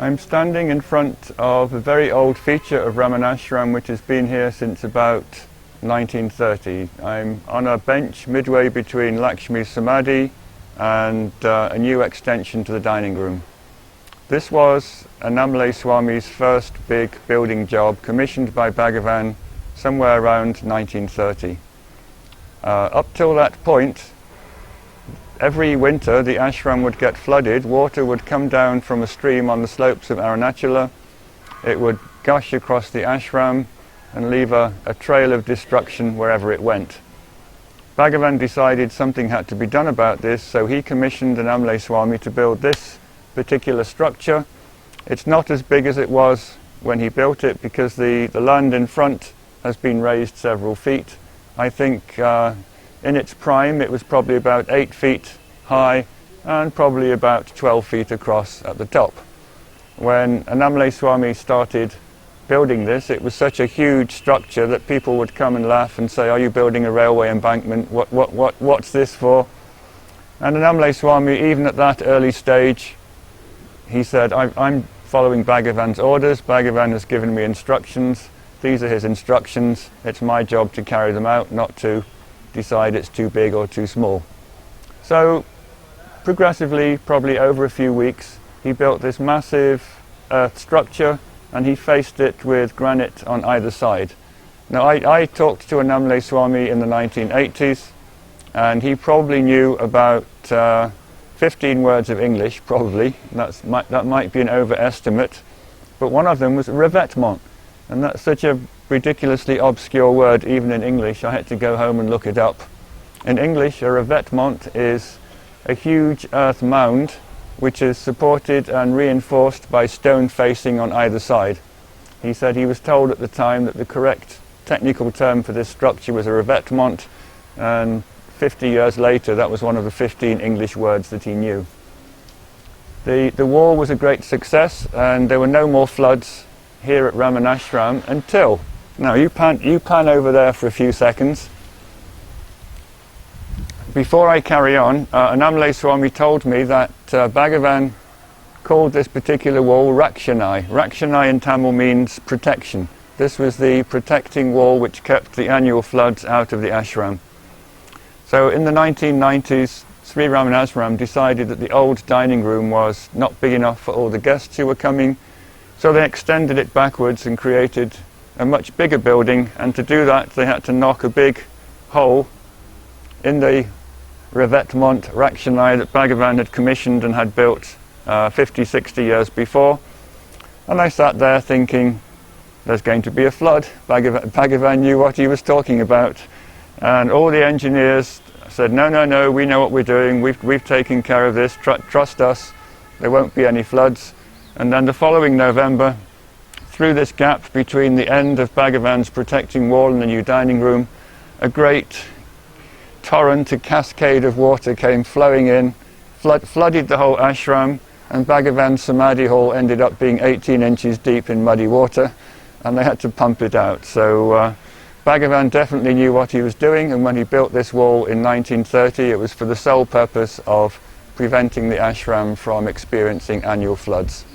I'm standing in front of a very old feature of Ramana ashram which has been here since about 1930. I'm on a bench midway between Lakshmi's Samadhi and a new extension to the dining room. This was Annamalai Swami's first big building job commissioned by Bhagavan somewhere around 1930. Up till that point, every winter the ashram would get flooded. Water would come down from a stream on the slopes of Arunachala. It would gush across the ashram and leave a trail of destruction wherever it went. Bhagavan decided something had to be done about this, so he commissioned Annamalai Swami to build this particular structure. It's not as big as it was when he built it because the land in front has been raised several feet. I think in its prime it was probably about 8 feet high and probably about 12 feet across at the top. When Annamalai Swami started building this, it was such a huge structure that people would come and laugh and say, "Are you building a railway embankment? What's this for?" And Annamalai Swami, even at that early stage, he said, I'm following Bhagavan's orders. Bhagavan has given me instructions. These are his instructions. It's my job to carry them out, not to decide it's too big or too small. So progressively, probably over a few weeks, he built this massive earth structure and he faced it with granite on either side. Now I talked to Annamalai Swami in the 1980s and he probably knew about 15 words of English, probably. That might be an overestimate, but one of them was revêtement, and that's such a ridiculously obscure word even in English. I had to go home and look it up. In English, a revêtement is a huge earth mound which is supported and reinforced by stone facing on either side. He said he was told at the time that the correct technical term for this structure was a revêtement, and 50 years later that was one of the 15 English words that he knew. The wall was a great success and there were no more floods here at Ramana ashram until, now you pan over there for a few seconds. Before I carry on, Annamalai Swami told me that Bhagavan called this particular wall Rakshanai. Rakshanai in Tamil means protection. This was the protecting wall which kept the annual floods out of the ashram. So in the 1990s, Sri Ramana ashram decided that the old dining room was not big enough for all the guests who were coming, so they extended it backwards and created a much bigger building, and to do that they had to knock a big hole in the revêtement Rakshanai that Bhagavan had commissioned and had built 50-60 years before. And I sat there thinking, there's going to be a flood. Bhagavan knew what he was talking about. And all the engineers said, no, we know what we're doing, we've taken care of this, trust us, there won't be any floods. And then the following November, through this gap between the end of Bhagavan's protecting wall and the new dining room, a great torrent, a cascade of water came flowing in, flooded the whole ashram, and Bhagavan's Samadhi hall ended up being 18 inches deep in muddy water, and they had to pump it out. So Bhagavan definitely knew what he was doing, and when he built this wall in 1930, it was for the sole purpose of preventing the ashram from experiencing annual floods.